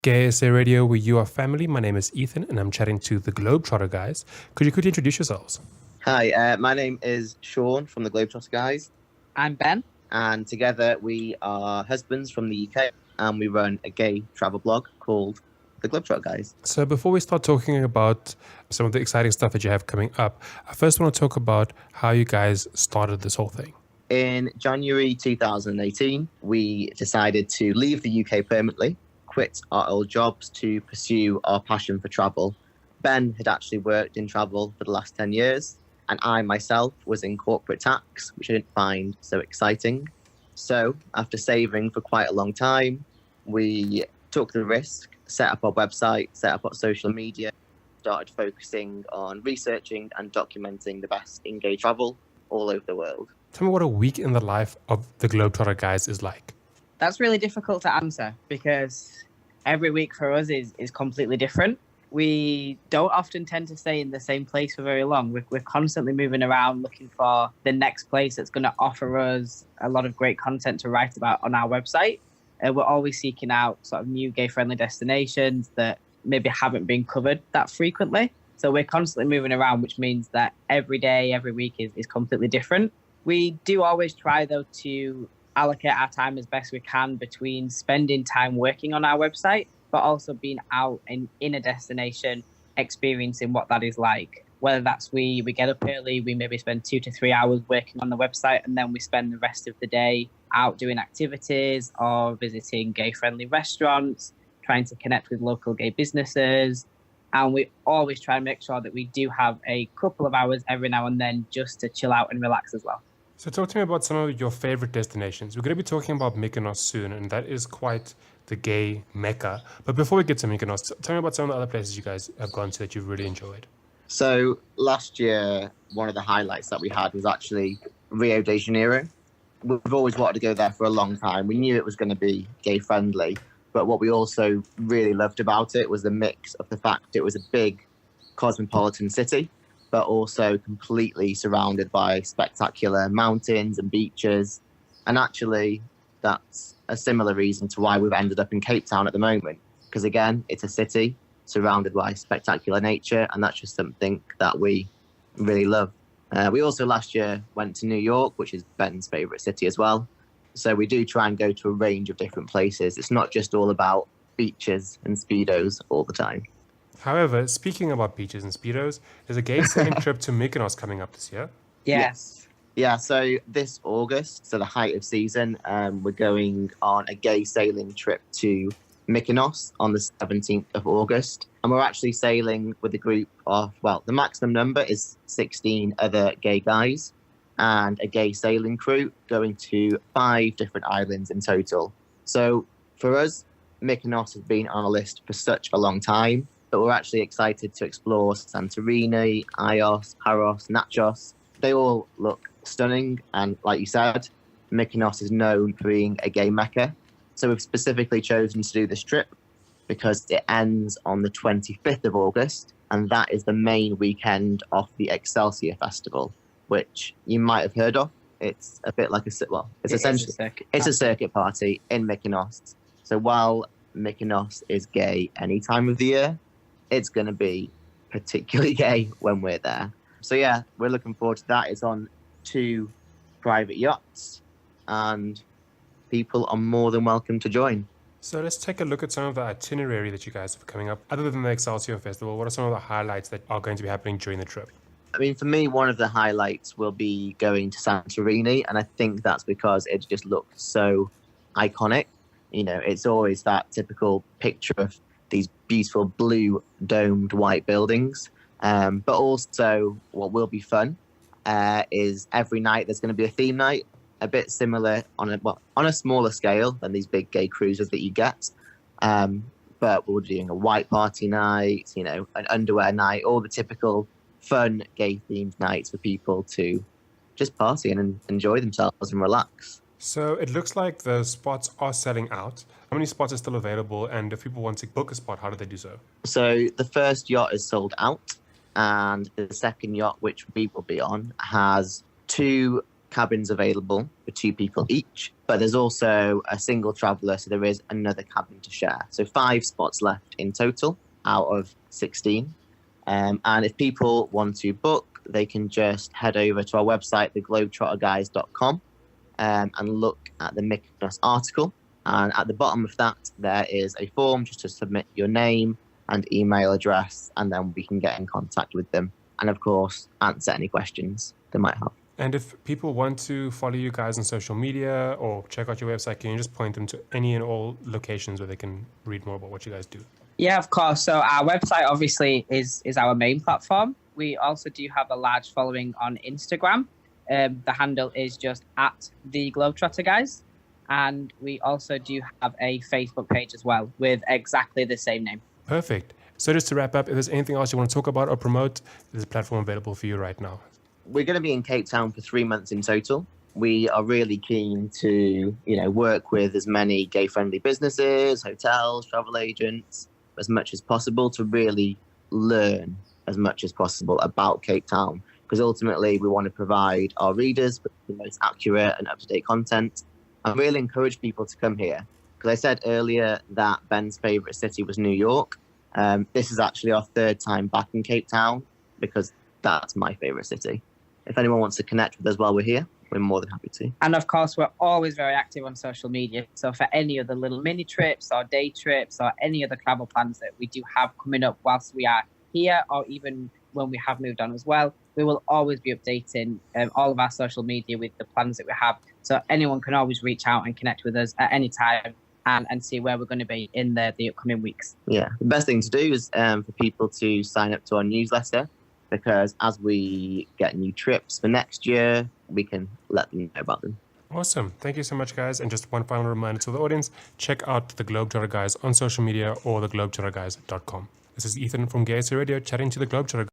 KSA Radio, where you are family. My name is Ethan, and I'm chatting to the Globetrotter guys. Could you quickly introduce yourselves? Hi, my name is Sean from the Globetrotter guys, I'm Ben. and together we are husbands from the UK, and we run a gay travel blog called the Globetrotter guys. So before we start talking about some of the exciting stuff that you have coming up, I first want to talk about how you guys started this whole thing. In January 2018, we decided to leave the UK permanently, quit our old jobs to pursue our passion for travel. Ben had actually worked in travel for the last 10 years, and I myself was in corporate tax, which I didn't find so exciting. So after saving for quite a long time, we took the risk, set up our website, set up our social media, started focusing on researching and documenting the best in gay travel all over the world. Tell me what a week in the life of the Globetrotter guys is like. That's really difficult to answer because every week for us is completely different. We don't often tend to stay in the same place for very long. We're constantly moving around looking for the next place that's going to offer us a lot of great content to write about on our website. We're always seeking out sort of new gay-friendly destinations that maybe haven't been covered that frequently. So we're constantly moving around, which means that every day, every week is completely different. We do always try, though, to allocate our time as best we can between spending time working on our website, but also being out in a destination, experiencing what that is like. Whether that's we get up early, we maybe spend 2 to 3 hours working on the website, and then we spend the rest of the day out doing activities or visiting gay-friendly restaurants, trying to connect with local gay businesses. And we always try and make sure that we do have a couple of hours every now and then just to chill out and relax as well. So talk to me about some of your favorite destinations. We're going to be talking about Mykonos soon, and that is quite the gay mecca. But before we get to Mykonos, tell me about some of the other places you guys have gone to that you've really enjoyed. So last year, one of the highlights that we had was actually Rio de Janeiro. We've always wanted to go there for a long time. We knew it was going to be gay friendly, but what we also really loved about it was the mix of the fact it was a big cosmopolitan city, but also completely surrounded by spectacular mountains and beaches. And actually, that's a similar reason to why we've ended up in Cape Town at the moment. Because again, it's a city surrounded by spectacular nature, and that's just something that we really love. We also last year went to New York, which is Ben's favourite city as well. So we do try and go to a range of different places. It's not just all about beaches and Speedos all the time. However, speaking about beaches and Speedos, there's a gay sailing trip to Mykonos coming up this year. Yes. Yeah, so this August, so the height of season, we're going on a gay sailing trip to Mykonos on the 17th of August. And we're actually sailing with a group of, well, the maximum number is 16 other gay guys and a gay sailing crew going to 5 different islands in total. So for us, Mykonos has been on a list for such a long time, but we're actually excited to explore Santorini, Ios, Paros, Naxos. They all look stunning, and like you said, Mykonos is known for being a gay mecca. So we've specifically chosen to do this trip because it ends on the 25th of August, and that is the main weekend of the Xlsior festival, which you might have heard of. It's a bit like it's a circuit party in Mykonos. So while Mykonos is gay any time of the year, it's going to be particularly gay when we're there. So yeah, we're looking forward to that. It's on 2 private yachts, and people are more than welcome to join. So let's take a look at some of the itinerary that you guys have coming up. Other than the Xlsior Festival, what are some of the highlights that are going to be happening during the trip? I mean, for me, one of the highlights will be going to Santorini, and I think that's because it just looks so iconic. You know, it's always that typical picture of these beautiful blue domed white buildings. But also what will be fun is every night there's going to be a theme night, a bit similar on a smaller scale than these big gay cruises that you get. But we're doing a white party night, you know, an underwear night, all the typical fun gay themed nights for people to just party and enjoy themselves and relax. So it looks like the spots are selling out. How many spots are still available? And if people want to book a spot, how do they do so? So the first yacht is sold out, and the second yacht, which we will be on, has 2 cabins available for 2 people each, but there's also a single traveller, so there is another cabin to share. So 5 spots left in total out of 16. And if people want to book, they can just head over to our website, theglobetrotterguys.com, and look at the Mykonos article. And at the bottom of that, there is a form just to submit your name and email address, and then we can get in contact with them. And of course, answer any questions they might have. And if people want to follow you guys on social media or check out your website, can you just point them to any and all locations where they can read more about what you guys do? Yeah, of course. So our website obviously is our main platform. We also do have a large following on Instagram. The handle is just at the Globetrotter Guys. And we also do have a Facebook page as well with exactly the same name. Perfect. So just to wrap up, if there's anything else you want to talk about or promote, there's a platform available for you right now. We're going to be in Cape Town for 3 months in total. We are really keen to, work with as many gay-friendly businesses, hotels, travel agents, as much as possible to really learn as much as possible about Cape Town. Because ultimately, we want to provide our readers with the most accurate and up-to-date content and really encourage people to come here. Because I said earlier that Ben's favourite city was New York. This is actually our 3rd time back in Cape Town because that's my favourite city. If anyone wants to connect with us while we're here, we're more than happy to. And of course, we're always very active on social media. So for any of the little mini trips or day trips or any other travel plans that we do have coming up whilst we are here, or even when we have moved on as well, we will always be updating all of our social media with the plans that we have. So anyone can always reach out and connect with us at any time and see where we're going to be in the upcoming weeks. Yeah, the best thing to do is for people to sign up to our newsletter, because as we get new trips for next year, we can let them know about them. Awesome. Thank you so much, guys. And just one final reminder to the audience, check out the Globetrotter Guys on social media or theglobetrotterguys.com. This is Ethan from Xlsior Radio chatting to the Globetrotter Guys.